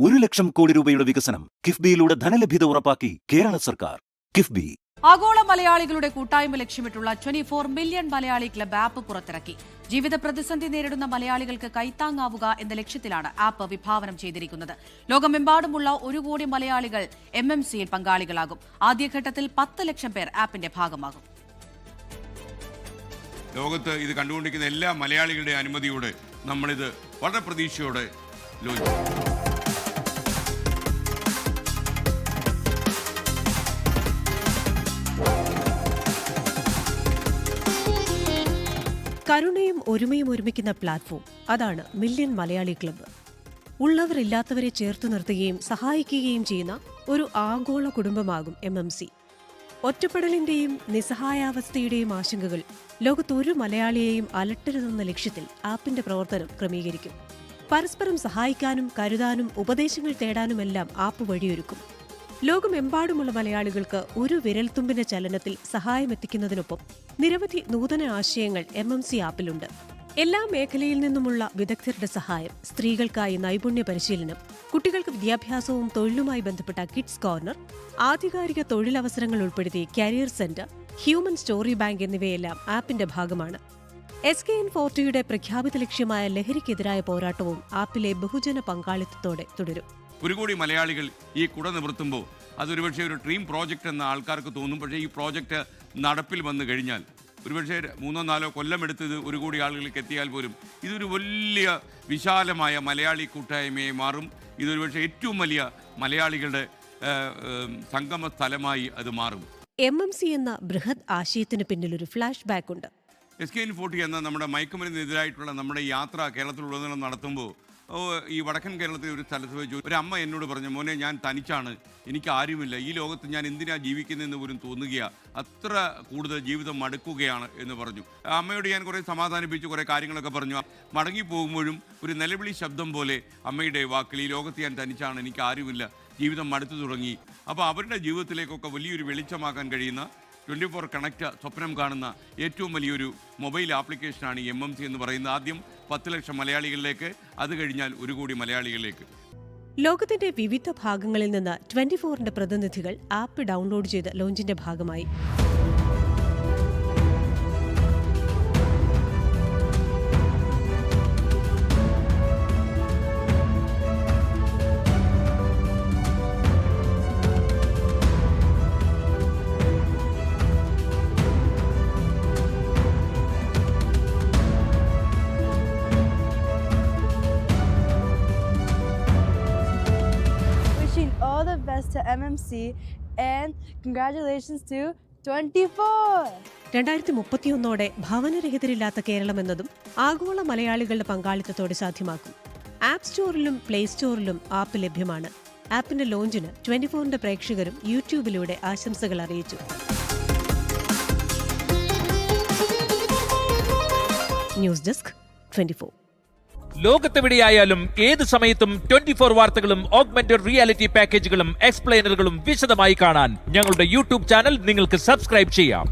1 ലക്ഷം കോടി രൂപയുടെ വികസനം കിഫ്ബിയിലൂടെ ധനലഭ്യത ഉറപ്പാക്കി കേരള സർക്കാർ. കിഫ്ബി ആഗോള മലയാളികളുടെ കൂട്ടായ്മ ലക്ഷ്യമിട്ടുള്ള 24 മില്യൺ മലയാളി ക്ലബ് ആപ്പ് പുറത്തിറക്കി. ജീവിത പ്രതിസന്ധി നേരിടുന്ന മലയാളികൾക്ക് കൈത്താങ്ങാവുക എന്ന ലക്ഷ്യത്തിലാണ് ആപ്പ് വിഭാവനം ചെയ്തിരിക്കുന്നത്. ലോകമെമ്പാടുമുള്ള 1 കോടി മലയാളികൾ MMCയിൽ പങ്കാളികളാകും. ആദ്യഘട്ടത്തിൽ 10 ലക്ഷം പേർ ആപ്പിന്റെ ഭാഗമാകും. ലോകത്ത് ഇത് കണ്ടുകൊണ്ടിരിക്കുന്ന എല്ലാ മലയാളികളുടെ അനുമതിയോടെ നമ്മളിത് വളരെ പ്രതീക്ഷയോടെ ലോഞ്ച് ചെയ്യും. കരുണയും ഒരുമയും ഒരുമിക്കുന്ന പ്ലാറ്റ്ഫോം, അതാണ് മില്യൺ മലയാളി ക്ലബ്ബ്. ഉള്ളവരില്ലാത്തവരെ ചേർത്തു നിർത്തുകയും സഹായിക്കുകയും ചെയ്യുന്ന ഒരു ആഗോള കുടുംബമാകും MMC. ഒറ്റപ്പെടലിന്റെയും നിസ്സഹായാവസ്ഥയുടെയും ആശങ്കകൾ ലോകത്തൊരു മലയാളിയെയും അലട്ടരുതെന്ന ലക്ഷ്യത്തിൽ ആപ്പിന്റെ പ്രവർത്തനം ക്രമീകരിക്കും. പരസ്പരം സഹായിക്കാനും കരുതാനും ഉപദേശങ്ങൾ തേടാനുമെല്ലാം ആപ്പ് വഴിയൊരുക്കും. ലോകമെമ്പാടുമുള്ള മലയാളികൾക്ക് ഒരു വിരൽത്തുമ്പിന്റെ ചലനത്തിൽ സഹായമെത്തിക്കുന്നതിനൊപ്പം നിരവധി നൂതന ആശയങ്ങൾ MMC ആപ്പിലുണ്ട്. എല്ലാ മേഖലയിൽ നിന്നുമുള്ള വിദഗ്ധരുടെ സഹായം, സ്ത്രീകൾക്കായി നൈപുണ്യ പരിശീലനം, കുട്ടികൾക്ക് വിദ്യാഭ്യാസവും തൊഴിലുമായി ബന്ധപ്പെട്ട കിഡ്സ് കോർണർ, ആധികാരിക തൊഴിലവസരങ്ങൾ ഉൾപ്പെടുത്തി career centre, human story bank എന്നിവയെല്ലാം ആപ്പിന്റെ ഭാഗമാണ്. SKN40യുടെ പ്രഖ്യാപിത ലക്ഷ്യമായ ലഹരിക്കെതിരായ പോരാട്ടവും ആപ്പിലെ ബഹുജന പങ്കാളിത്തത്തോടെ തുടരും. 1 കോടി മലയാളികൾ ഈ കുട നിവർത്തുമ്പോൾ അതൊരുപക്ഷെ ഒരു ഡ്രീം പ്രോജക്റ്റ് എന്ന ആൾക്കാർക്ക് തോന്നും. പക്ഷേ ഈ പ്രോജക്റ്റ് നടപ്പിൽ വന്നു കഴിഞ്ഞാൽ ഒരുപക്ഷെ 3-4 കൊല്ലമെടുത്ത് ഇത് 1 കോടി ആളുകളിലേക്ക് എത്തിയാൽ പോലും ഇതൊരു വലിയ വിശാലമായ മലയാളി കൂട്ടായ്മയെ മാറും. ഇതൊരുപക്ഷെ ഏറ്റവും വലിയ മലയാളികളുടെ സംഗമ സ്ഥലമായി അത് മാറും. MMC എന്ന ബൃഹത് ആശയത്തിന് പിന്നിലൊരു ഫ്ലാഷ് ബാക്ക് ഉണ്ട്. SKN40 എന്ന നമ്മുടെ മയക്കുമരുന്നിനെതിരായിട്ടുള്ള നമ്മുടെ യാത്ര കേരളത്തിലുടനീളം നടത്തുമ്പോൾ ഈ വടക്കൻ കേരളത്തിലെ ഒരു സ്ഥലത്ത് വെച്ച് ഒരു അമ്മ എന്നോട് പറഞ്ഞു, മോനെ ഞാൻ തനിച്ചാണ്, എനിക്ക് ആരുമില്ല, ഈ ലോകത്ത് ഞാൻ എന്തിനാ ജീവിക്കുന്നതെന്ന് പോലും തോന്നുകയാണ്, അത്ര കൂടുതൽ ജീവിതം മടുക്കുകയാണ് എന്ന് പറഞ്ഞു. അമ്മയോട് ഞാൻ കുറേ സമാധാനിപ്പിച്ച് കുറേ കാര്യങ്ങളൊക്കെ പറഞ്ഞു. മടങ്ങിപ്പോകുമ്പോഴും ഒരു നിലവിളി ശബ്ദം പോലെ അമ്മയുടെ വാക്കിൽ, ഈ ലോകത്ത് ഞാൻ തനിച്ചാണ്, എനിക്ക് ആരുമില്ല, ജീവിതം മടുത്തു തുടങ്ങി. അപ്പോൾ അവരുടെ ജീവിതത്തിലേക്കൊക്കെ വലിയൊരു വെളിച്ചമാക്കാൻ കഴിയുന്ന 24 കണക്റ്റ് സ്വപ്നം കാണുന്ന ഏറ്റവും വലിയൊരു മൊബൈൽ ആപ്ലിക്കേഷനാണ് ഈ MMC എന്ന് പറയുന്നത്. ആദ്യം 10 ലക്ഷം മലയാളികളിലേക്ക്, അത് കഴിഞ്ഞാൽ 1 കോടി മലയാളികളിലേക്ക്. ലോകത്തിന്റെ വിവിധ ഭാഗങ്ങളിൽ നിന്ന് 24ന്റെ പ്രതിനിധികൾ ആപ്പ് ഡൗൺലോഡ് ചെയ്ത് ലോഞ്ചിന്റെ ഭാഗമായി. All the best to MMC and congratulations to 24. 2031 ഭവനരഹിതരില്ലാത്ത കേരളമെന്നതും ആഗോള മലയാളികളുടെ പങ്കാളിത്തത്തോടെ സാധ്യമാക്കും. ആപ്പ് സ്റ്റോറിലും പ്ലേ സ്റ്റോറിലും ആപ്പ് ലഭ്യമാണ്. ആപ്പിന്റെ ലോഞ്ചിന് 24ന്റെ പ്രേക്ഷകരും യൂട്യൂബിലൂടെ ആശംസകൾ അറിയിച്ചു. News desk 24. ലോകത്തെവിടെയായാലും ഏത് സമയത്തും 24 വാർത്തകളും ഓഗ്മെന്റഡ് റിയാലിറ്റി പാക്കേജുകളും എക്സ്പ്ലെയിനറുകളും വിശദമായി കാണാൻ ഞങ്ങളുടെ യൂട്യൂബ് ചാനൽ നിങ്ങൾക്ക് സബ്സ്ക്രൈബ് ചെയ്യാം.